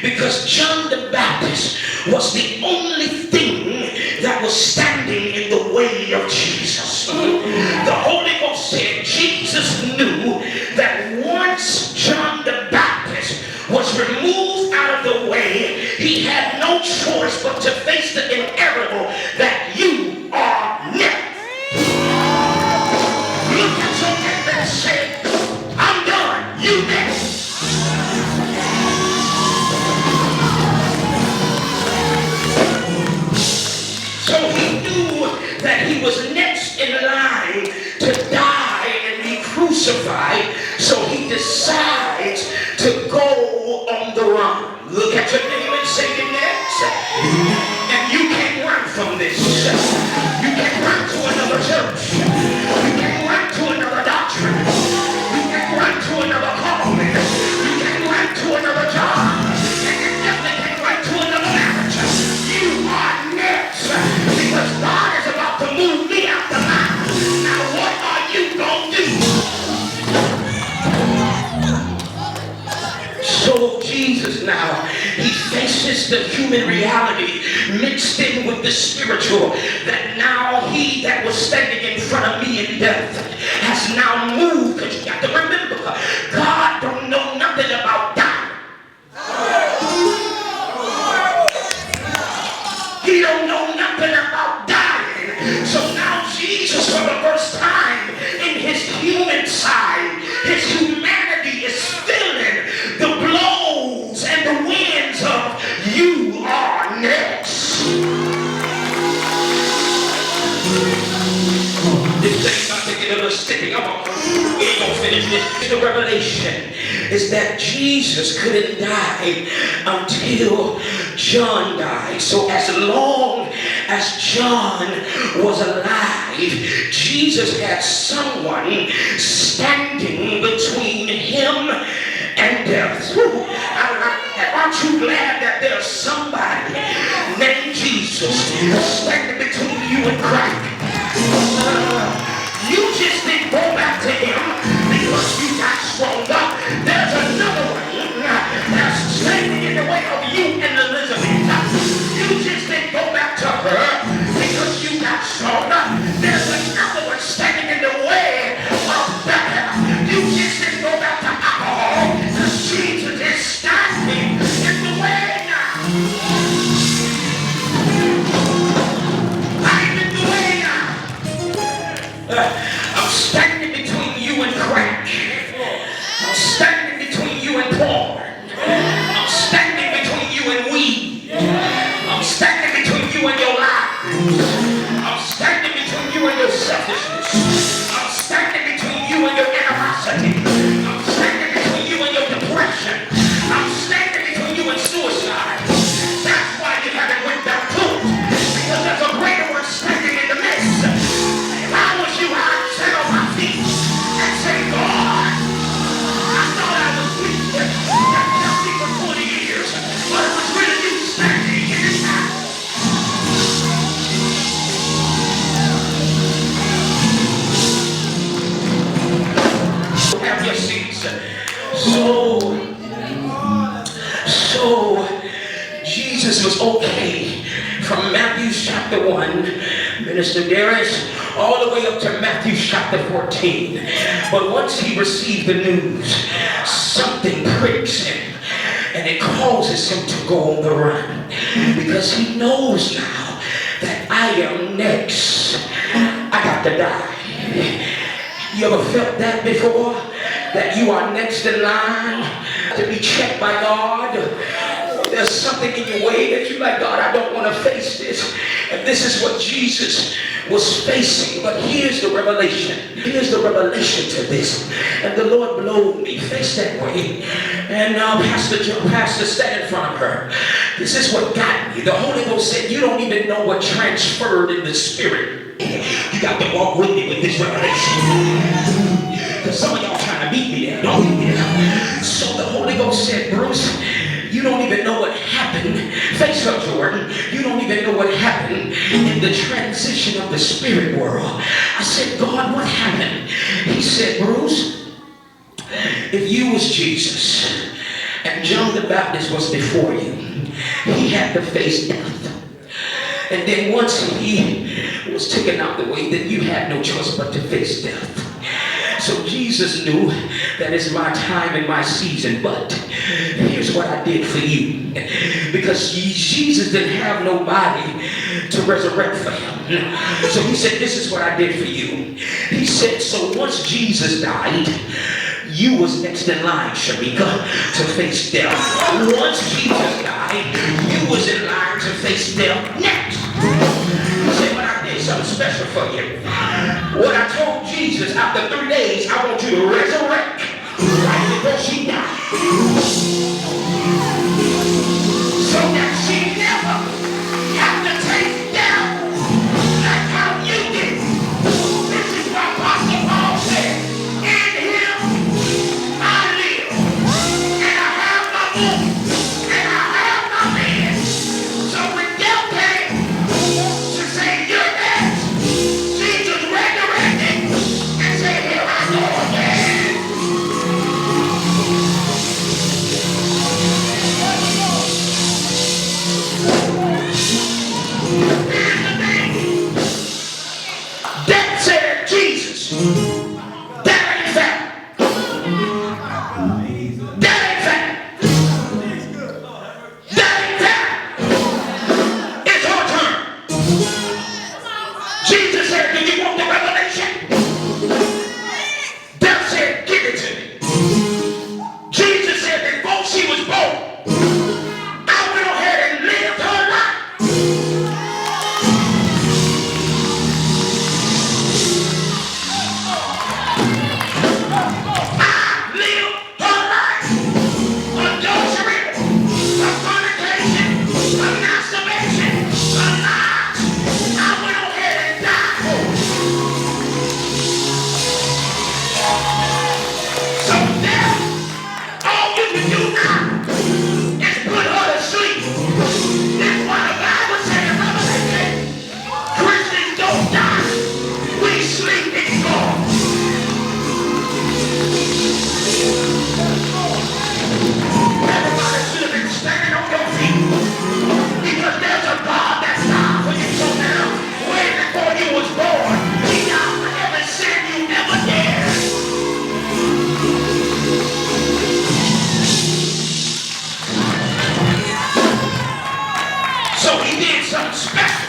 Because John the Baptist was the only thing that was standing in the way of Jesus. The Holy Ghost said Jesus knew that once John the Baptist was removed out of the way, he had no choice but to face the inevitable that you are next. Look at your neighbor and say, I'm done, you next. So he knew that he was next in line to die and be crucified. So he decides to go on the run. Look at your neighbor and say, you're next. And you can't run from this. You can't run to another church. You can't run to another doctrine. You can't run to another calling. You can't run to another job. And you definitely can't run to another marriage. You are next. Because God is about to move me out the line. Now what are you going to do? So Jesus now, he faces the human reality mixed in with the spiritual, that now he that was standing in front of me in death has now moved. Because you got to remember, God don't know nothing about dying. He don't know nothing about dying. So now Jesus, for the first time in his human side, his humanity is feeling the blows and the winds of you are next. This thing's about to get a little sticky. We ain't gonna finish this. The revelation is that Jesus couldn't die until John died. So as long as John was alive, Jesus had someone standing between him and death. Aren't you glad that there's somebody named Jesus standing between you and crack? You just didn't go back to him because you got stronger. There's another one that's standing in the way of you and Elizabeth. You just didn't go back to her because you got stronger. There's another one standing in the way of Becca. You just didn't go back to alcohol because Jesus is standing in the way now. I'm in the way now. I'm standing between you and crack. I'm standing between you and porn. I'm standing between you and weed. I'm standing between you and your lies. I'm standing between you and your selfishness. I'm standing between you and your animosity. I'm standing between you and your depression. I'm standing between you and suicide. That's why you haven't went back to it. Because there's a greater one standing in the midst. If I was you, I'd sit on my feet and say, God, I thought I was weak. That kept me for 40 years. But it was really you standing in this house. Have your seats. So Jesus was okay from Matthew chapter 1, Minister Darius, all the way up to Matthew chapter 14. But once he received the news, something pricks him and it causes him to go on the run, because he knows now that I am next. I got to die. You ever felt that before? That you are next in line to be checked by God? There's something in your way that you're like, God, I don't want to face this. And this is what Jesus was facing. But here's the revelation. Here's the revelation to this. And the Lord blowed me. Face that way. And Pastor stand in front of her. This is what got me. The Holy Ghost said, you don't even know what transferred in the spirit. You got to walk with me with this revelation. Because some of y'all trying to beat me there. Don't beat me there. So the Holy Ghost said, Bruce, you don't even know what happened. Face up, Jordan. You don't even know what happened in the transition of the spirit world. I said, God, what happened? He said, Bruce, if you was Jesus And John the Baptist was before you. He had to face death. And then once he was taken out the way, then you had no choice but to face death. So Jesus knew that it's my time and my season, but here's what I did for you. Because Jesus didn't have nobody to resurrect for him. So he said, this is what I did for you. He said, so once Jesus died, you was next in line, Sharika, to face death. Once Jesus died, you was in line to face death next. He said, but I did something special for you. What I told Jesus, after 3 days, I want you to resurrect right before she died. So that she never have to take death like how you did. This is what Apostle Paul said. In him I live, and I have my book, and I have my man. So when death came to say you're next, Jesus resurrected and said, here I go again. Here's the thing. Death said, Jesus, that ain't fact. That ain't fact. That ain't fact. It's your turn. Jesus said, do you want the revelation? Death said, give it to me. Jesus said, before she was born, I went ahead and lived her life. I lived her life. Adultery, a fornication, a masturbation, a lies. I went ahead and died for it. So death, all you can do now is put her to sleep. That's why the Bible said in Revelation, Christians don't die. We sleep in God. Everybody should have been standing on your feet. Because there's a God that died for you. So now, way before you was born, he died for every sin you ever did. So he did something special.